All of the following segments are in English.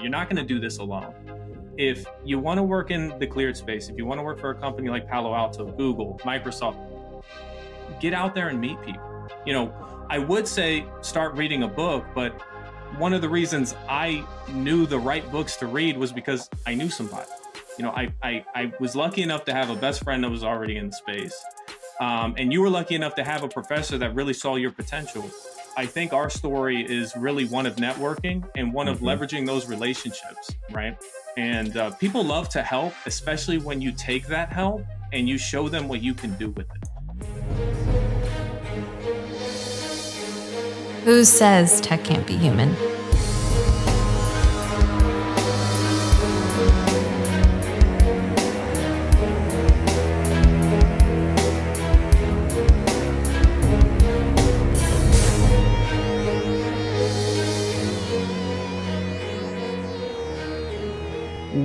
You're not going to do this alone. If you want to work in the cleared space, if you want to work for a company like Palo Alto, Google, Microsoft, get out there and meet people. I would say start reading a book, but one of the reasons I knew the right books to read was because I knew somebody. I was lucky enough to have a best friend that was already in the space. And you were lucky enough to have a professor that really saw your potential. I think our story is really one of networking and one of leveraging those relationships, right? And people love to help, especially when you take that help and you show them what you can do with it. Who says tech can't be human?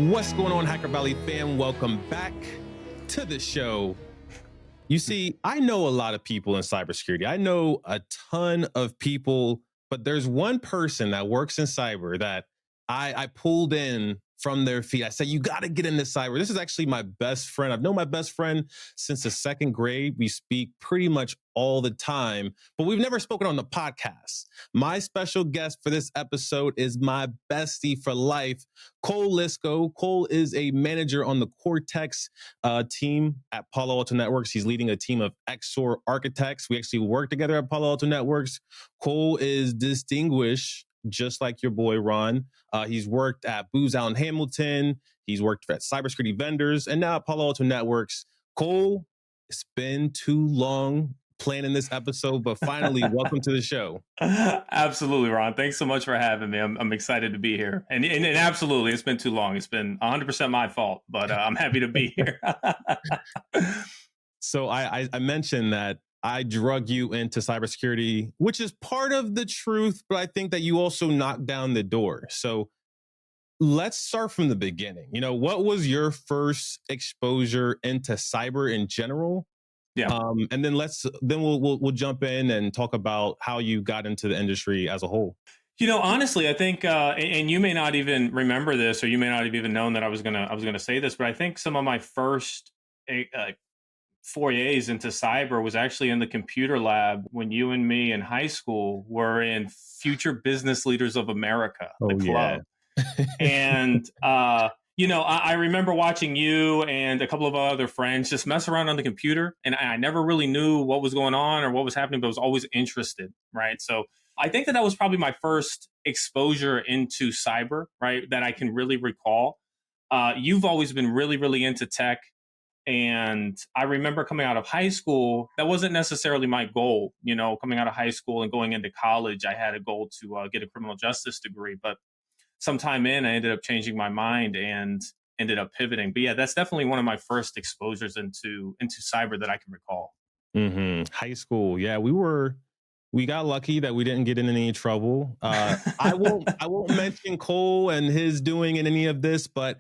What's going on, Hacker Valley fam? Welcome back to the show. You see, I know a lot of people in cybersecurity. I know a ton of people, but there's one person that works in cyber that I pulled in from their feet. I said, you got to get into cyber. This is actually my best friend. I've known my best friend since the second grade. We speak pretty much all the time, but we've never spoken on the podcast. My special guest for this episode is my bestie for life, Cole Lisko. Cole is a manager on the Cortex team at Palo Alto Networks. He's leading a team of XOR architects. We actually work together at Palo Alto Networks. Cole is distinguished, just like your boy, Ron. He's worked at Booz Allen Hamilton. He's worked at cybersecurity vendors and now at Palo Alto Networks. Cole, it's been too long planning this episode, but finally, welcome to the show. Absolutely, Ron. Thanks so much for having me. I'm excited to be here. And absolutely, it's been too long. It's been 100% my fault, but I'm happy to be here. So I mentioned that I drug you into cybersecurity, which is part of the truth, but I think that you also knocked down the door. So let's start from the beginning. What was your first exposure into cyber in general? Yeah. And then we'll jump in and talk about how you got into the industry as a whole. Honestly, I think, and you may not even remember this, or you may not have even known that I was gonna say this, but I think some of my first forays into cyber was actually in the computer lab when you and me in high school were in Future Business Leaders of America, the club. Yeah. And I remember watching you and a couple of other friends just mess around on the computer, and I never really knew what was going on or what was happening, but was always interested, right? So I think that was probably my first exposure into cyber, right, that I can really recall. You've always been really, really into tech. And I remember coming out of high school, that wasn't necessarily my goal. Coming out of high school and going into college, I had a goal to get a criminal justice degree. But sometime in, I ended up changing my mind and ended up pivoting. But yeah, that's definitely one of my first exposures into cyber that I can recall. High school. Yeah, we got lucky that we didn't get in any trouble. I won't mention Cole and his doing in any of this, but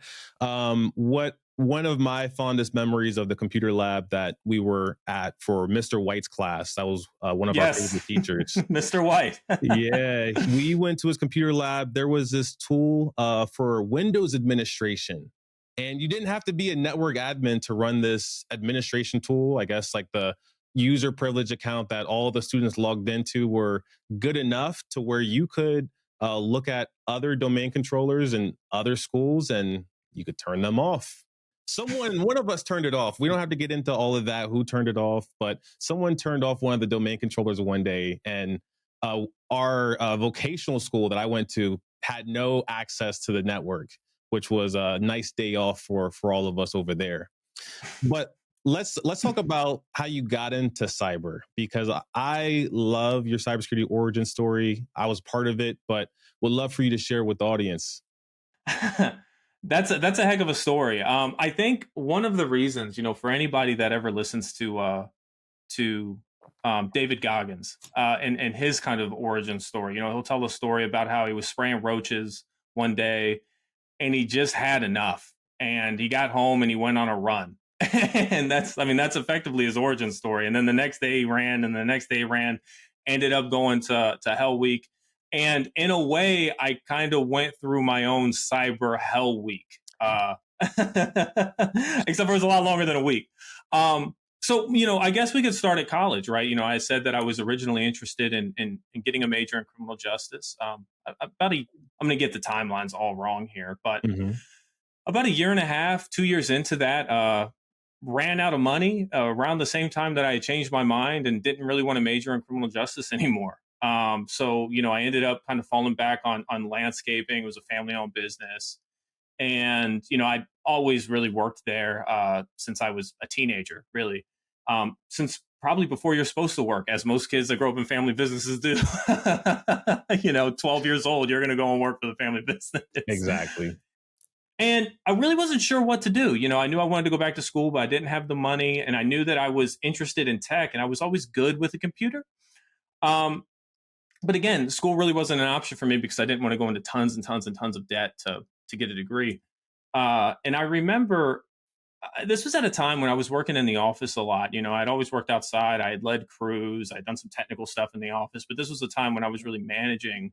one of my fondest memories of the computer lab that we were at for Mr. White's class, that was one of our favorite teachers. Mr. White. Yeah, we went to his computer lab. There was this tool for Windows administration. And you didn't have to be a network admin to run this administration tool. I guess like the user privilege account that all the students logged into were good enough to where you could look at other domain controllers in other schools and you could turn them off. One of us turned it off. We don't have to get into all of that, who turned it off, but someone turned off one of the domain controllers one day, and our vocational school that I went to had no access to the network, which was a nice day off for all of us over there. But let's talk about how you got into cyber, because I love your cybersecurity origin story. I was part of it, but would love for you to share with the audience. That's a heck of a story. I think one of the reasons, for anybody that ever listens to David Goggins and his kind of origin story, he'll tell a story about how he was spraying roaches one day and he just had enough, and he got home and he went on a run. And that's effectively his origin story. And then the next day he ran, and the next day he ran, ended up going to Hell Week. And in a way, I kind of went through my own cyber hell week, except for it was a lot longer than a week. So, I guess we could start at college, right? I said that I was originally interested in getting a major in criminal justice. I'm going to get the timelines all wrong here, but about a year and a half, 2 years into that, ran out of money around the same time that I had changed my mind and didn't really want to major in criminal justice anymore. So, I ended up kind of falling back on landscaping. It was a family-owned business. And, I'd always really worked there since I was a teenager, really. Since probably before you're supposed to work, as most kids that grow up in family businesses do. 12 years old, you're going to go and work for the family business. Exactly. And I really wasn't sure what to do. I knew I wanted to go back to school, but I didn't have the money. And I knew that I was interested in tech, and I was always good with a computer. But again, school really wasn't an option for me because I didn't want to go into tons and tons and tons of debt to get a degree. And I remember this was at a time when I was working in the office a lot. I'd always worked outside. I had led crews. I'd done some technical stuff in the office. But this was a time when I was really managing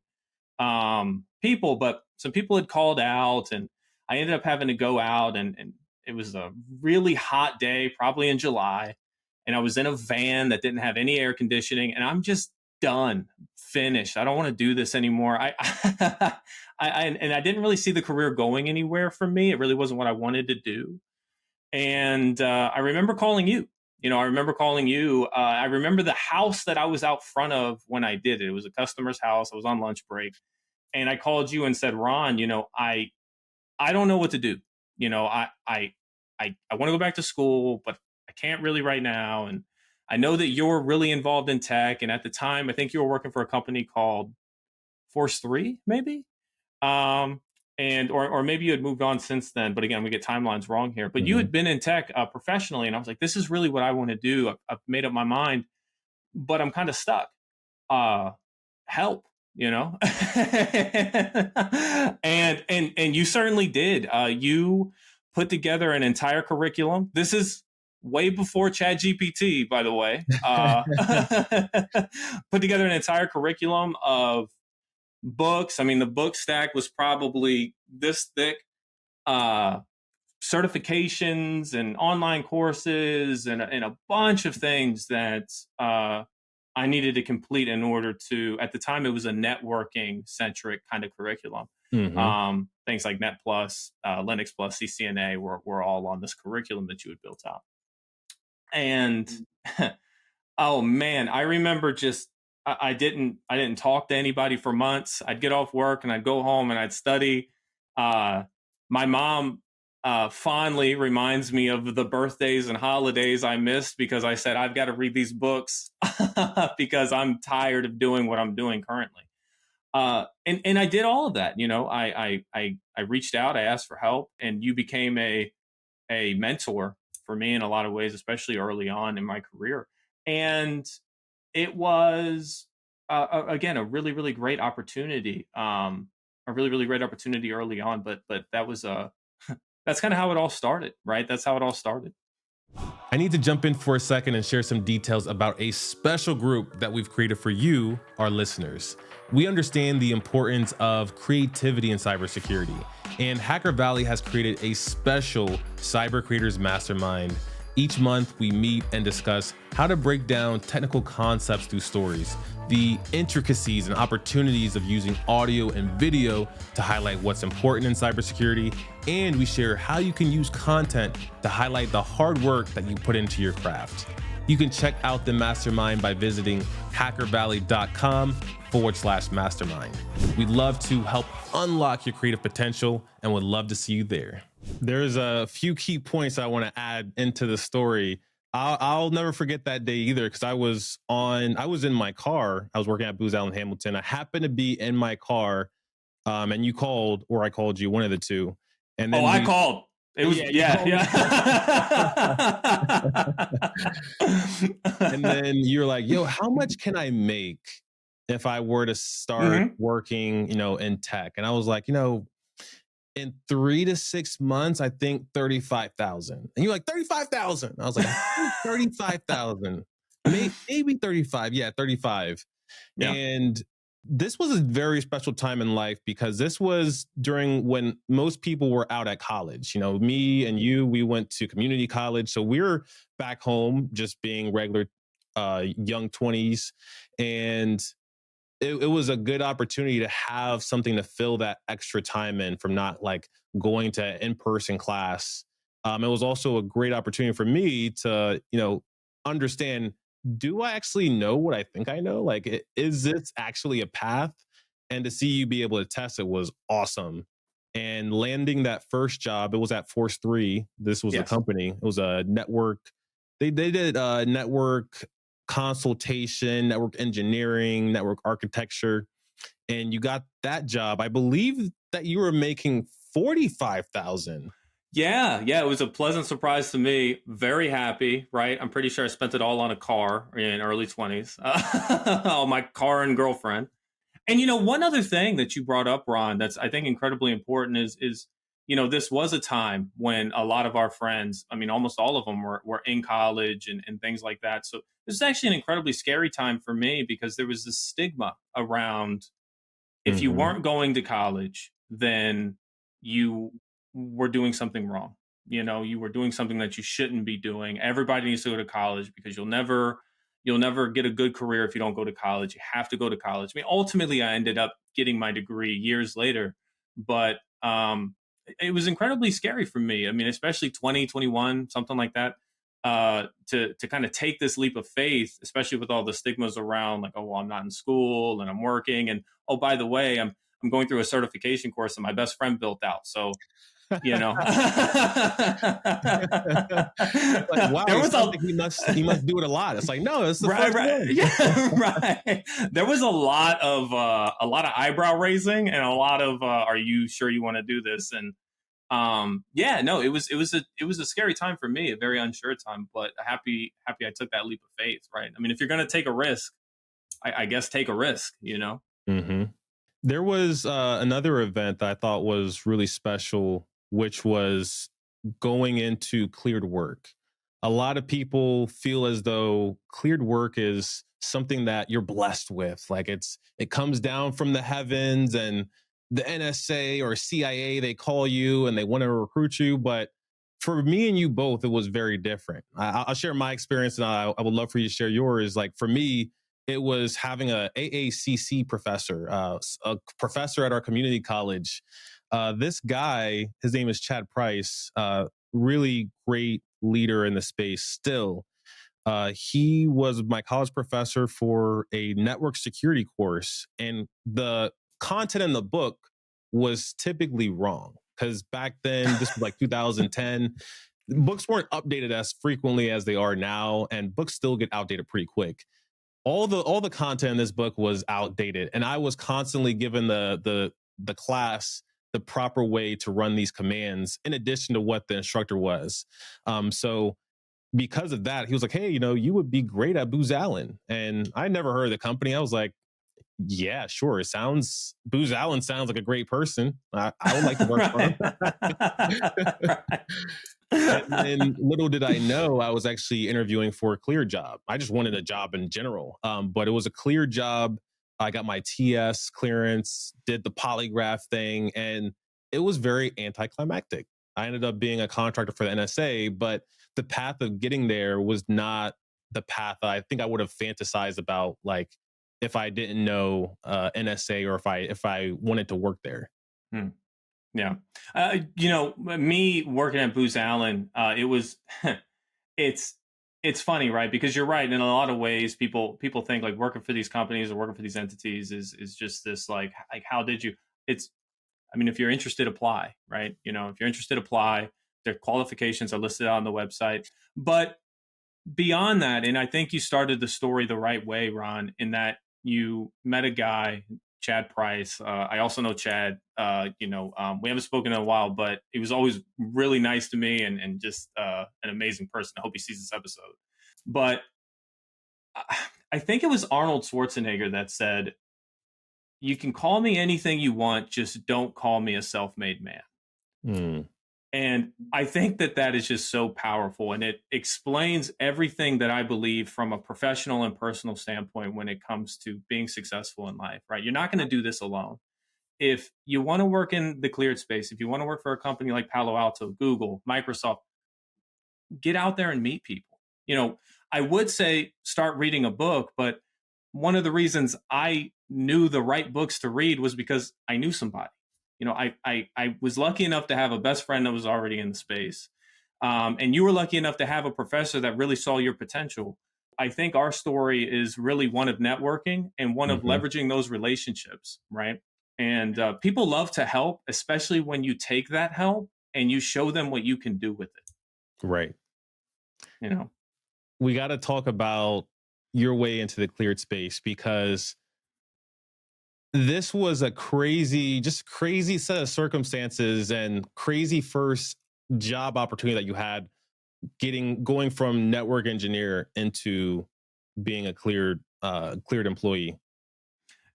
people. But some people had called out, and I ended up having to go out. And it was a really hot day, probably in July. And I was in a van that didn't have any air conditioning. And I'm just done, finished. I don't want to do this anymore. And I didn't really see the career going anywhere for me. It really wasn't what I wanted to do. And I remember calling you. I remember the house that I was out front of when I did it. It was a customer's house. I was on lunch break, and I called you and said, Ron, I don't know what to do. I want to go back to school, but I can't really right now. And I know that you're really involved in tech. And at the time, I think you were working for a company called Force 3, maybe. Or maybe you had moved on since then. But again, we get timelines wrong here. But you had been in tech professionally. And I was like, this is really what I want to do. I've made up my mind, but I'm kind of stuck. Help, and you certainly did. You put together an entire curriculum. This is way before ChatGPT, by the way. Put together an entire curriculum of books. I mean, the book stack was probably this thick. Certifications and online courses and a bunch of things that I needed to complete in order to, at the time, it was a networking centric kind of curriculum. Things like Net Plus, Linux Plus, CCNA were all on this curriculum that you had built out. And oh man, I remember just I didn't talk to anybody for months. I'd get off work and I'd go home and I'd study. My mom fondly reminds me of the birthdays and holidays I missed because I said, I've got to read these books because I'm tired of doing what I'm doing currently. And I did all of that. I reached out, I asked for help, and you became a mentor for me in a lot of ways, especially early on in my career. And it was, again, a really, really great opportunity, early on. But that was that's kind of how it all started, right? That's how it all started. I need to jump in for a second and share some details about a special group that we've created for you, our listeners. We understand the importance of creativity in cybersecurity, and Hacker Valley has created a special Cyber Creators Mastermind. Each month, we meet and discuss how to break down technical concepts through stories, the intricacies and opportunities of using audio and video to highlight what's important in cybersecurity, and we share how you can use content to highlight the hard work that you put into your craft. You can check out the mastermind by visiting hackervalley.com/mastermind. We'd love to help unlock your creative potential and would love to see you there. There's a few key points I want to add into the story. I'll never forget that day either, because I was in my car. I was working at Booz Allen Hamilton. I happened to be in my car, and you called, or I called you, one of the two. And then I called. It was yeah. And then you're like, "Yo, how much can I make if I were to start working, in tech?" And I was like, in 3 to 6 months, I think 35,000. And you're like, 35,000. I was like, 35,000, maybe 35. Yeah, 35. Yeah. And This was a very special time in life because this was during when most people were out at college. You know, me and you, we went to community college. So we're back home just being regular young 20s. And it was a good opportunity to have something to fill that extra time in from not like going to in-person class. It was also a great opportunity for me to, understand, do I actually know what I think I know? Like, is this actually a path? And to see you be able to test it was awesome. And landing that first job, it was at Force 3. This was the Yes. company. It was a network. They did network consultation, network engineering, network architecture, and you got that job. I believe that you were making 45,000. Yeah, it was a pleasant surprise to me. Very happy, right? I'm pretty sure I spent it all on a car in early 20s, on my car and girlfriend. And one other thing that you brought up, Ron, that's I think incredibly important is this was a time when a lot of our friends, I mean, almost all of them were in college and things like that. So this is actually an incredibly scary time for me because there was this stigma around if you weren't going to college, then you were doing something wrong. You were doing something that you shouldn't be doing. Everybody needs to go to college because you'll never get a good career if you don't go to college. You have to go to college. I mean, ultimately, I ended up getting my degree years later, but it was incredibly scary for me. I mean, especially 20, 21, something like that, to kind of take this leap of faith, especially with all the stigmas around, like, oh, well, I'm not in school and I'm working, and oh, by the way, I'm going through a certification course that my best friend built out. So like, wow, there was like he must do it a lot. It's like, no, it's the first one. Yeah, right. There was a lot of eyebrow raising and a lot of are you sure you want to do this? And no, it was a scary time for me, a very unsure time, but happy I took that leap of faith, right? I mean, if you're gonna take a risk, I guess take a risk, Mm-hmm. There was another event that I thought was really special, which was going into cleared work. A lot of people feel as though cleared work is something that you're blessed with. Like it comes down from the heavens and the NSA or CIA, they call you and they want to recruit you. But for me and you both, it was very different. I'll share my experience and I would love for you to share yours. Like for me, it was having a AACC professor, a professor at our community college. This guy, his name is Chad Price, really great leader in the space still. He was my college professor for a network security course, and the content in the book was typically wrong because back then, this was like 2010, books weren't updated as frequently as they are now, and books still get outdated pretty quick. All the content in this book was outdated, and I was constantly given the class the proper way to run these commands in addition to what the instructor was. So because of that, he was like, hey, you would be great at Booz Allen. And I never heard of the company. I was like, yeah, sure. Booz Allen sounds like a great person. I would like to work for him. And little did I know, I was actually interviewing for a clear job. I just wanted a job in general. But it was a clear job. I got my TS clearance, did the polygraph thing, and it was very anticlimactic. I ended up being a contractor for the NSA, but the path of getting there was not the path that I think I would have fantasized about, like if I didn't know NSA or if I wanted to work there. Yeah. Me working at Booz Allen, it was, it's funny, right? Because you're right. In a lot of ways, people think like working for these companies or working for these entities is just this, like, how did you, if you're interested, apply, right? If you're interested, apply. Their qualifications are listed on the website. But beyond that, and I think you started the story the right way, Ron, in that you met a guy, Chad Price. I also know Chad. We haven't spoken in a while, but he was always really nice to me and just an amazing person. I hope he sees this episode. But I think it was Arnold Schwarzenegger that said, you can call me anything you want, just don't call me a self-made man. And I think that that is just so powerful, and it explains everything that I believe from a professional and personal standpoint when it comes to being successful in life, right? You're not going to do this alone. If you want to work in the cleared space, if you want to work for a company like Palo Alto, Google, Microsoft, get out there and meet people. I would say start reading a book, but one of the reasons I knew the right books to read was because I knew somebody. I was lucky enough to have a best friend that was already in the space. And you were lucky enough to have a professor that really saw your potential. I think our story is really one of networking and one of leveraging those relationships, right? And people love to help, especially when you take that help and you show them what you can do with it. Right. We got to talk about your way into the cleared space, because this was a crazy set of circumstances and crazy first job opportunity that you had, going from network engineer into being a cleared employee.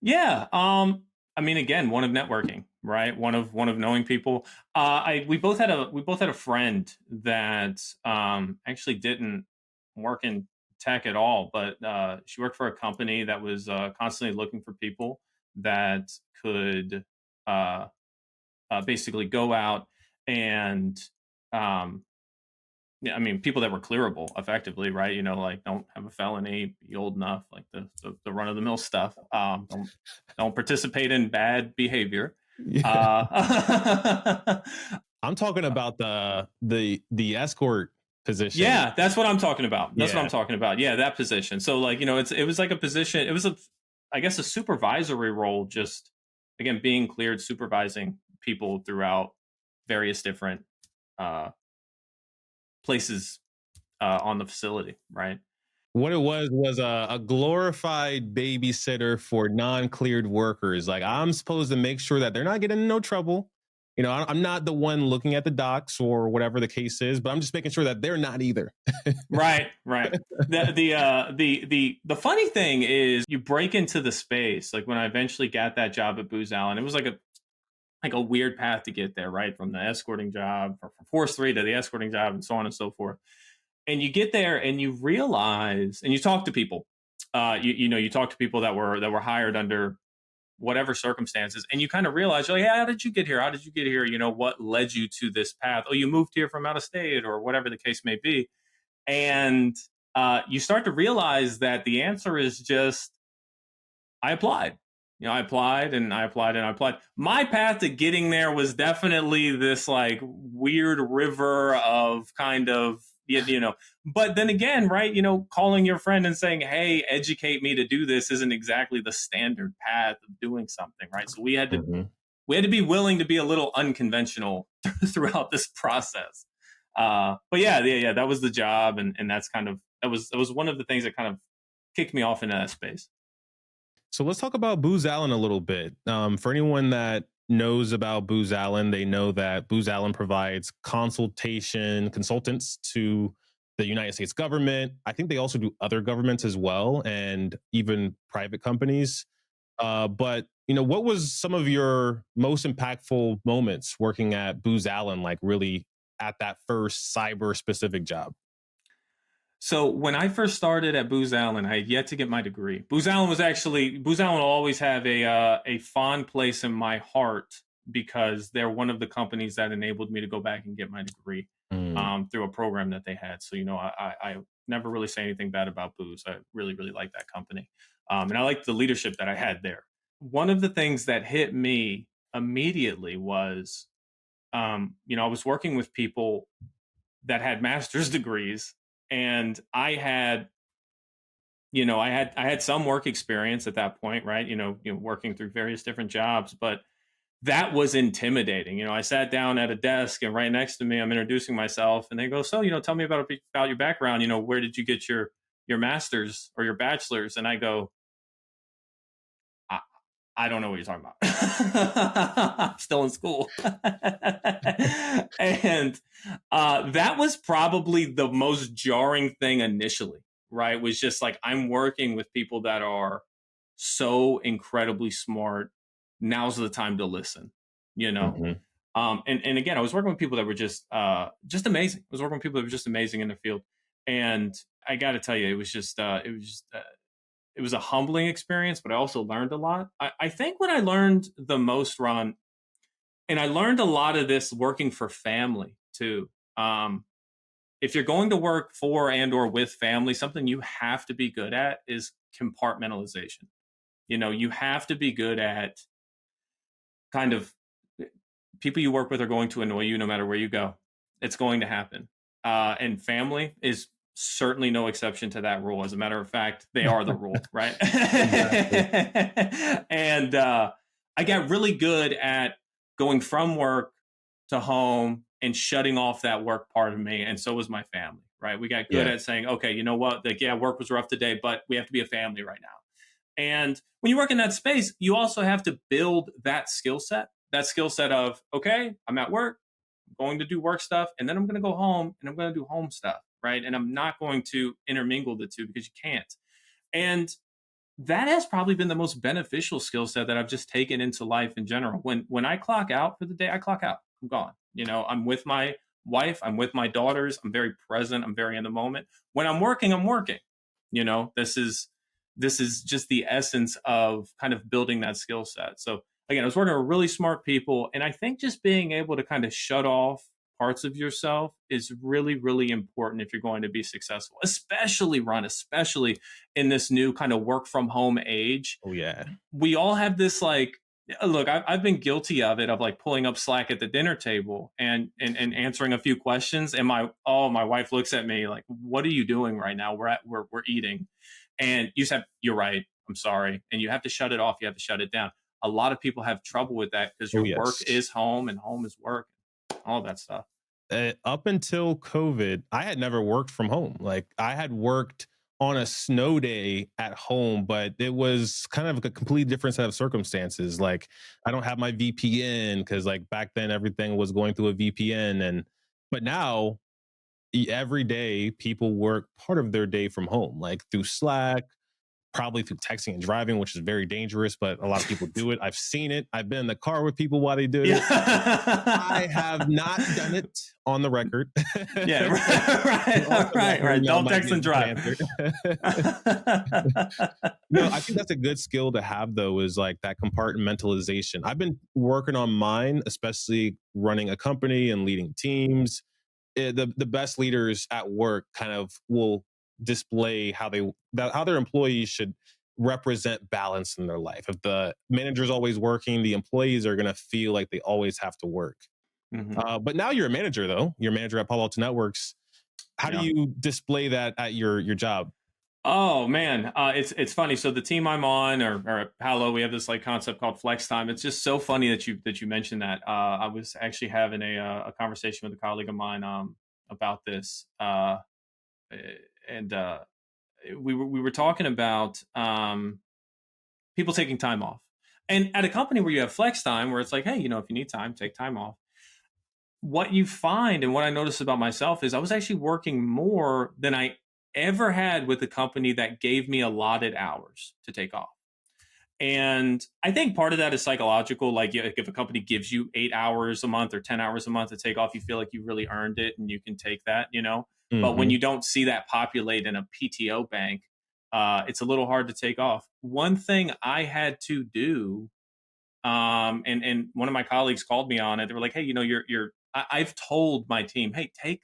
Yeah. I mean, again, one of networking, right? One of knowing people. We both had a friend that actually didn't work in tech at all, but she worked for a company that was constantly looking for people that could basically go out and I mean, people that were clearable effectively, right? Like don't have a felony, be old enough, like the run of the mill stuff. Don't participate in bad behavior. Yeah. I'm talking about the escort position. Yeah, that's what I'm talking about. That's what I'm talking about. Yeah, that position. So like, it was like a position. It was I guess a supervisory role. Just again, being cleared, supervising people throughout various different places on the facility, right? What it was a glorified babysitter for non-cleared workers. Like, I'm supposed to make sure that they're not getting in no trouble. I'm not the one looking at the docs or whatever the case is, but I'm just making sure that they're not either. Right. The funny thing is, you break into the space. Like when I eventually got that job at Booz Allen, it was like a weird path to get there, right? From the escorting job, from Force 3 to the escorting job, and so on and so forth. And you get there and you realize, and you talk to people, you talk to people that were hired under whatever circumstances, and you kind of realize, like, hey, how did you get here? How did you get here? What led you to this path? Oh, you moved here from out of state, or whatever the case may be. And you start to realize that the answer is just, I applied. I applied and I applied and I applied. My path to getting there was definitely this like weird river of kind of, but then again, right, calling your friend and saying, hey, educate me to do this isn't exactly the standard path of doing something, right? So we had to be willing to be a little unconventional throughout this process. But yeah, that was the job. And that's that was one of the things that kind of kicked me off into that space. So let's talk about Booz Allen a little bit. For anyone that knows about Booz Allen, they know that Booz Allen provides consultants to the United States government. I think they also do other governments as well, and even private companies. But what was some of your most impactful moments working at Booz Allen, like really at that first cyber specific job? So when I first started at Booz Allen, I had yet to get my degree. Booz Allen will always have a fond place in my heart, because they're one of the companies that enabled me to go back and get my degree through a program that they had. So, I never really say anything bad about Booz. I really, really like that company. And I liked the leadership that I had there. One of the things that hit me immediately was, I was working with people that had master's degrees. And I had some work experience at that point, right? Working through various different jobs, but that was intimidating. I sat down at a desk, and right next to me, I'm introducing myself, and they go, so, tell me about your background. Where did you get your master's or your bachelor's? And I go, I don't know what you're talking about. I'm still in school. And that was probably the most jarring thing initially, right? Was just like, I'm working with people that are so incredibly smart. Now's the time to listen, And again, I was working with people that were just amazing. I was working with people that were just amazing in the field. And I got to tell you, it was a humbling experience, but I also learned a lot. I think what I learned the most, Ron, and I learned a lot of this working for family too. If you're going to work for and or with family, something you have to be good at is compartmentalization. You have to be good at kind of people you work with are going to annoy you no matter where you go. It's going to happen. And family is certainly no exception to that rule. As a matter of fact, they are the rule, right? And I got really good at going from work to home and shutting off that work part of me. And so was my family, right? We got good at saying, okay, you know what? Like, yeah, work was rough today, but we have to be a family right now. And when you work in that space, you also have to build that skill set of, okay, I'm at work, I'm going to do work stuff, and then I'm going to go home and I'm going to do home stuff, right? And I'm not going to intermingle the two because you can't. And that has probably been the most beneficial skill set that I've just taken into life in general. When I clock out for the day, I clock out. I'm gone. I'm with my wife, I'm with my daughters, I'm very present, I'm very in the moment. When I'm working, I'm working. This is just the essence of kind of building that skill set. So again, I was working with really smart people, and I think just being able to kind of shut off parts of yourself is really, really important if you're going to be successful, especially in this new kind of work from home age. Oh yeah. We all have this look, I've been guilty of it, of like pulling up Slack at the dinner table and answering a few questions. And my wife looks at me like, what are you doing right now? We're eating. And you said, you're right. I'm sorry. And you have to shut it off. You have to shut it down. A lot of people have trouble with that because your work is home and home is work, all that stuff. Up until COVID, I had never worked from home. Like, I had worked on a snow day at home, but it was kind of a completely different set of circumstances. Like, I don't have my VPN because like back then everything was going through a VPN. But now every day people work part of their day from home, like through Slack, probably through texting and driving, which is very dangerous, but a lot of people do it. I've seen it. I've been in the car with people while they do it. I have not done it, on the record. Yeah, right. Don't text and drive. I think that's a good skill to have, though, is like that compartmentalization. I've been working on mine, especially running a company and leading teams. The best leaders at work kind of will display how their employees should represent balance in their life. If the manager's always working, the employees are going to feel like they always have to work. Mm-hmm. But now you're a manager, though. You're a manager at Palo Alto Networks. How do you display that at your job? Oh man, it's funny. So the team I'm on, or at Palo, we have this like concept called flex time. It's just so funny that you mentioned that. I was actually having a conversation with a colleague of mine about this, and we were talking about people taking time off, and at a company where you have flex time, where it's like, hey, if you need time, take time off. What you find, and what I noticed about myself, is I was actually working more than I ever had with a company that gave me allotted hours to take off. And I think part of that is psychological. Like, if a company gives you 8 hours a month or 10 hours a month to take off, you feel like you really earned it and you can take that, Mm-hmm. But when you don't see that populate in a PTO bank, it's a little hard to take off. One thing I had to do, and one of my colleagues called me on it. They were like, hey, I've told my team, hey, take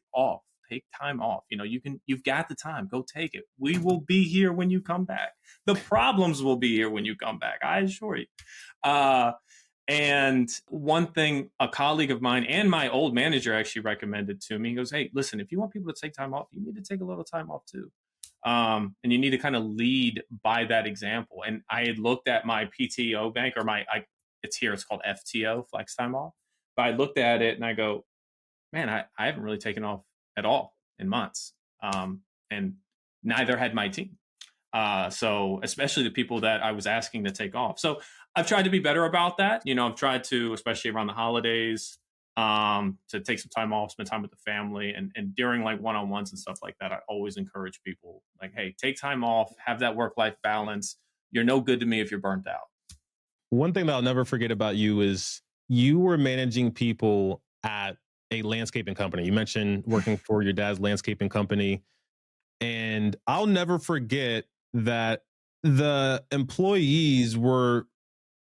time off. You've got the time, go take it. We will be here when you come back. The problems will be here when you come back, I assure you. And one thing a colleague of mine and my old manager actually recommended to me, he goes, hey, listen, if you want people to take time off, you need to take a little time off too. And you need to kind of lead by that example. And I had looked at my PTO bank, or it's called FTO, flex time off. But I looked at it and I go, man, I haven't really taken off at all in months. And neither had my team. So especially the people that I was asking to take off. So I've tried to be better about that. I've tried to, especially around the holidays, to take some time off, spend time with the family, and during like one-on-ones and stuff like that, I always encourage people like, hey, take time off, have that work-life balance. You're no good to me if you're burnt out. One thing that I'll never forget about you is you were managing people at a landscaping company. You mentioned working for your dad's landscaping company. And I'll never forget that the employees were,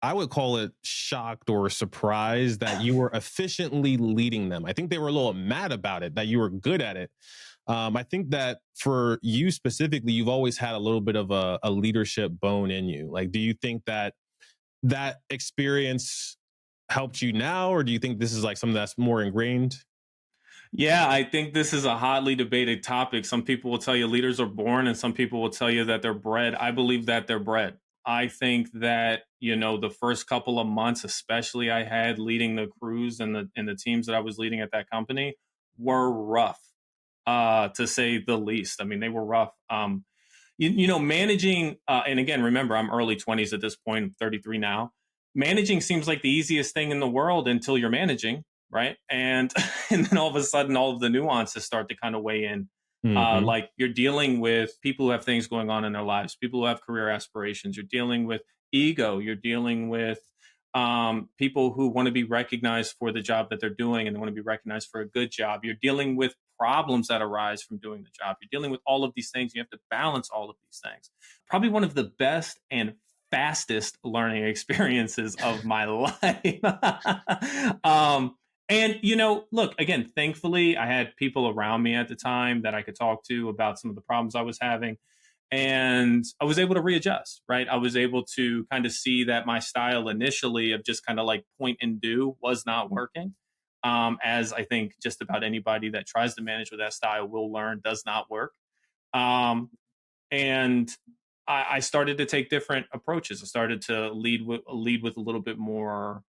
I would call it, shocked or surprised that you were efficiently leading them. I think they were a little mad about it, that you were good at it. I think that for you specifically, you've always had a little bit of a leadership bone in you. Like, do you think that that experience helped you now, or do you think this is like something that's more ingrained? Yeah, I think this is a hotly debated topic. Some people will tell you leaders are born, and some people will tell you that they're bred. I believe that they're bred. I think that, the first couple of months, especially I had leading the crews and the teams that I was leading at that company, were rough, to say the least. I mean, they were rough. Managing, and again, remember, I'm early 20s at this point, I'm 33 now. Managing seems like the easiest thing in the world until you're managing, right? And and then all of a sudden, all of the nuances start to kind of weigh in. Like you're dealing with people who have things going on in their lives, people who have career aspirations. You're dealing with ego. You're dealing with people who want to be recognized for the job that they're doing and they want to be recognized for a good job. You're dealing with problems that arise from doing the job. You're dealing with all of these things. You have to balance all of these things. Probably one of the best and fastest learning experiences of my life. And, look, again, thankfully, I had people around me at the time that I could talk to about some of the problems I was having. And I was able to readjust, right? I was able to kind of see that my style initially of just kind of like point and do was not working. As I think just about anybody that tries to manage with that style will learn does not work. And I started to take different approaches. I started to lead with a little bit more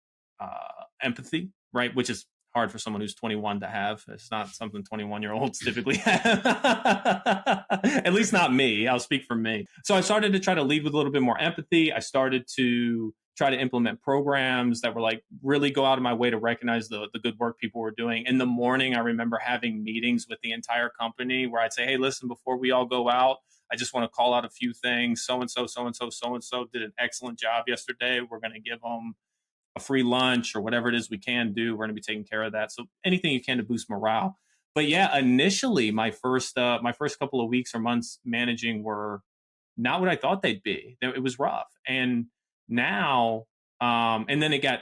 empathy, right? Which is hard for someone who's 21 to have. It's not something 21-year-olds typically have. At least not me. I'll speak for me. So I started to try to lead with a little bit more empathy. I started to try to implement programs that were like really go out of my way to recognize the good work people were doing. In the morning, I remember having meetings with the entire company where I'd say, hey, listen, before we all go out, I just want to call out a few things. So-and-so, so-and-so, so-and-so did an excellent job yesterday. We're going to give them a free lunch or whatever it is we can do. We're going to be taking care of that. So anything you can to boost morale. But yeah, initially my first couple of weeks or months managing were not what I thought they'd be. It was rough. And now, and then it got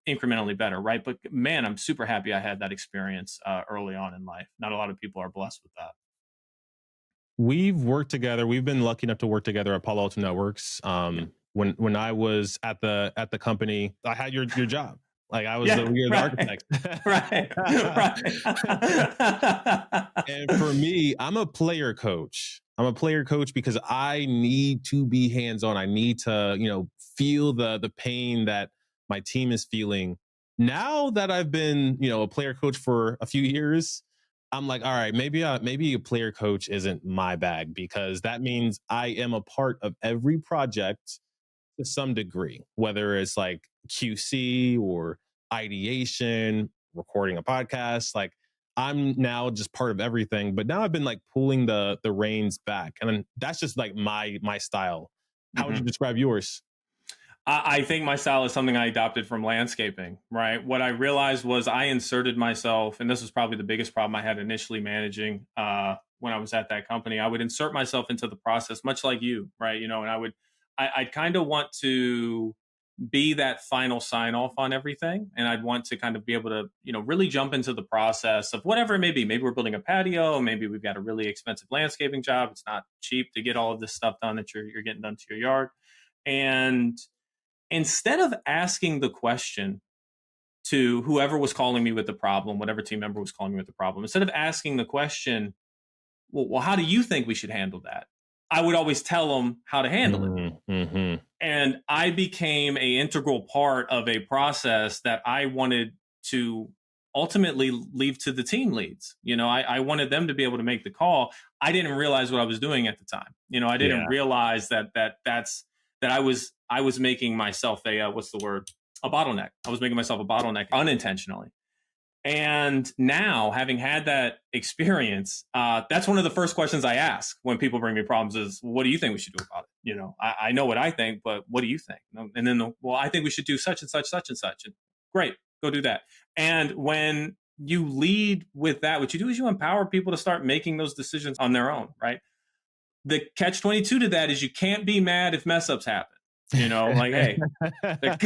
incrementally better, right? But man, I'm super happy I had that experience early on in life. Not a lot of people are blessed with that. We've worked together. We've been lucky enough to work together at Palo Alto Networks. When I was at the company, I had your job. Like I was the architect. Right. And for me, I'm a player coach. I'm a player coach because I need to be hands-on. I need to, feel the pain that my team is feeling. Now that I've been, a player coach for a few years, I'm like, all right, maybe a player coach isn't my bag, because that means I am a part of every project to some degree, whether it's like QC or ideation, recording a podcast. Like I'm now just part of everything, but now I've been like pulling the reins back, and then that's just like my style. How would you describe yours? I think my style is something I adopted from landscaping, right? What I realized was I inserted myself, and this was probably the biggest problem I had initially managing when I was at that company. I would insert myself into the process, much like you, right? And I'd kind of want to be that final sign off on everything. And I'd want to kind of be able to, really jump into the process of whatever it may be. Maybe we're building a patio. Maybe we've got a really expensive landscaping job. It's not cheap to get all of this stuff done that you're getting done to your yard. And instead of asking the question to whoever was calling me with the problem, whatever team member was calling me with the problem, instead of asking the question, well, how do you think we should handle that? I would always tell them how to handle it. Mm-hmm. And I became an integral part of a process that I wanted to ultimately leave to the team leads. I wanted them to be able to make the call. I didn't realize what I was doing at the time. I didn't realize that I was making myself a bottleneck. I was making myself a bottleneck unintentionally. And now, having had that experience, that's one of the first questions I ask when people bring me problems is, what do you think we should do about it? I know what I think, but what do you think? And then, I think we should do such and such, such and such. And great. Go do that. And when you lead with that, what you do is you empower people to start making those decisions on their own, right? The catch 22 to that is you can't be mad if mess ups happen. You know, like, hey, they're,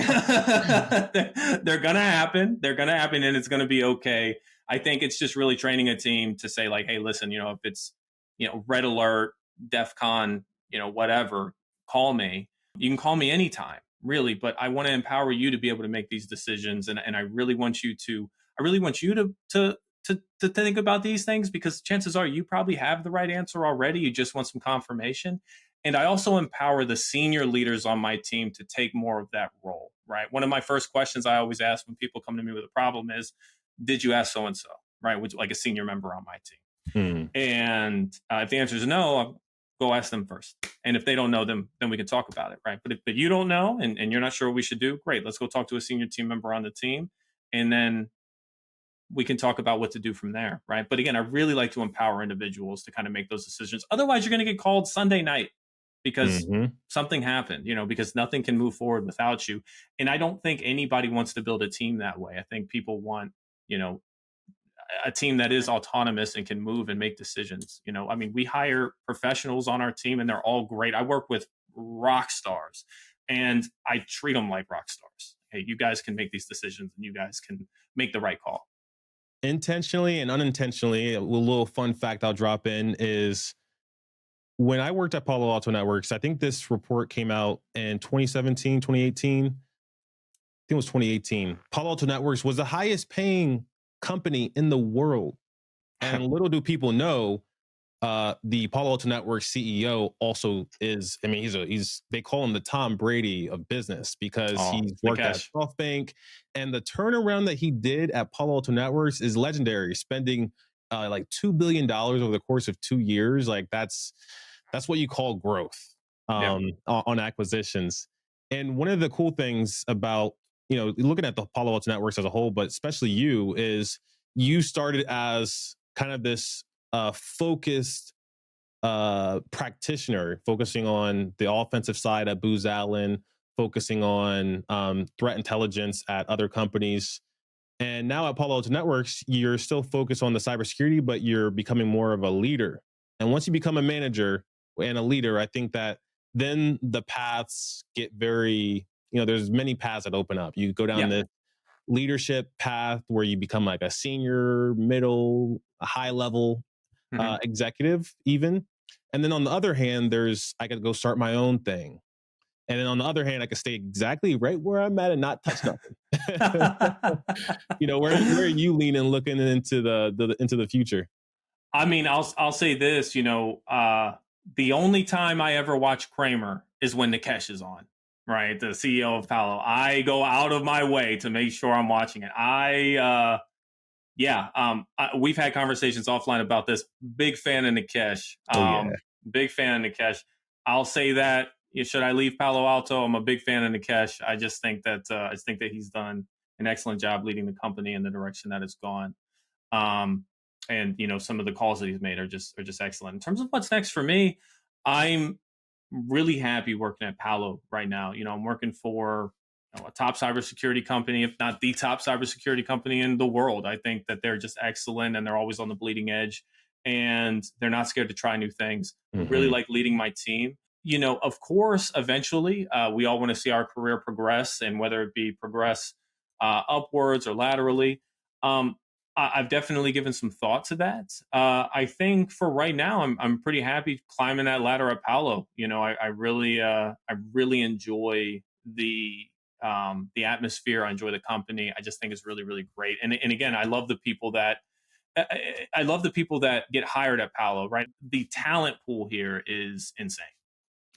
they're gonna happen. They're gonna happen, and it's gonna be okay. I think it's just really training a team to say, like, hey, listen, you know, if it's, you know, red alert, DEF CON, you know, whatever, call me. You can call me anytime, really, but I want to empower you to be able to make these decisions. And I really want you to, to think about these things, because chances are you probably have the right answer already. You just want some confirmation. And I also empower the senior leaders on my team to take more of that role, right? One of my first questions I always ask when people come to me with a problem is, did you ask so-and-so, right? Which, like a senior member on my team. And if the answer is no, I'll go ask them first. And if they don't know them, then we can talk about it, right? But if you don't know and you're not sure what we should do, great. Let's go talk to a senior team member on the team. And then we can talk about what to do from there, right? But again, I really like to empower individuals to kind of make those decisions. Otherwise, you're going to get called Sunday night because something happened, you know, because nothing can move forward without you. And I don't think anybody wants to build a team that way. I think people want, you know, a team that is autonomous and can move and make decisions. You know, I mean, we hire professionals on our team and they're all great. I work with rock stars and I treat them like rock stars. Hey, you guys can make these decisions and you guys can make the right call. Intentionally and unintentionally, a little fun fact I'll drop in is when I worked at Palo Alto Networks, I think this report came out in 2017, 2018. I think it was 2018. Palo Alto Networks was the highest paying company in the world. And little do people know, the Palo Alto Networks CEO also is, I mean, they call him the Tom Brady of business because he's worked at SoftBank, and the turnaround that he did at Palo Alto Networks is legendary, spending like $2 billion over the course of 2 years. Like that's what you call growth on acquisitions. And one of the cool things about, you know, looking at the Palo Alto Networks as a whole, but especially you, is you started as kind of this focused practitioner, focusing on the offensive side at Booz Allen, focusing on threat intelligence at other companies. And now at Palo Alto Networks, you're still focused on the cybersecurity, but you're becoming more of a leader. And once you become a manager and a leader, I think that then the paths get very, you know, there's many paths that open up. You go down the leadership path where you become like a senior, middle, high level executive even. And then on the other hand, I could go start my own thing. And then on the other hand, I could stay exactly right where I'm at and not touch nothing. You know, where are you leaning, looking into the future? I mean, I'll say this, you know, the only time I ever watch Kramer is when Nikesh is on, right? The CEO of Palo. I go out of my way to make sure I'm watching it. We've had conversations offline about this. Big fan of Nikesh. Big fan of Nikesh. I'll say that. Should I leave Palo Alto? I'm a big fan of Nikesh. I just think that he's done an excellent job leading the company in the direction that it's gone. And you know, some of the calls that he's made are just excellent. In terms of what's next for me, I'm really happy working at Palo right now. You know, I'm working for a top cybersecurity company, if not the top cybersecurity company in the world. I think that they're just excellent and they're always on the bleeding edge and they're not scared to try new things. I really like leading my team. You know, of course, eventually we all want to see our career progress, and whether it be progress upwards or laterally. I've definitely given some thought to that. I think for right now, I'm pretty happy climbing that ladder at Palo. You know, I really enjoy the atmosphere. I enjoy the company. I just think it's really, really great. And again, I love the people that get hired at Palo. Right, the talent pool here is insane.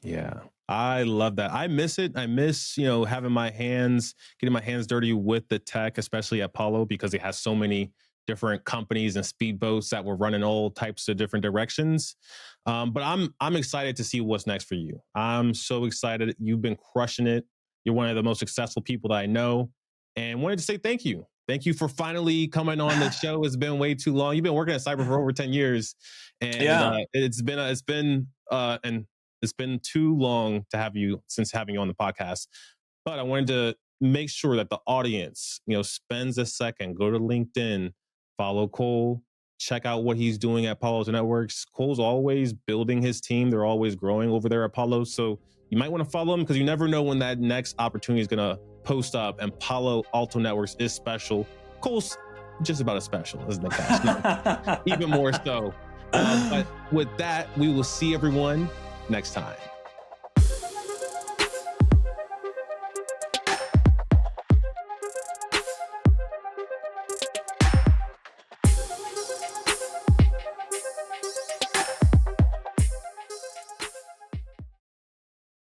Yeah, I love that. I miss it. I miss, you know, getting my hands dirty with the tech, especially at Palo, because it has so many different companies and speedboats that were running all types of different directions. But I'm excited to see what's next for you. I'm so excited. You've been crushing it. You're one of the most successful people that I know, and wanted to say thank you. Thank you for finally coming on the show. It's been way too long. You've been working at cyber for over 10 years, and it's been too long to have you on the podcast. But I wanted to make sure that the audience, spends a second, go to LinkedIn, follow Cole, check out what he's doing at Palo Alto Networks. Cole's always building his team. They're always growing over there at Palo. So you might want to follow him because you never know when that next opportunity is going to post up, and Palo Alto Networks is special. Cole's just about as special as Nikesh, even more so. But with that, we will see everyone next time.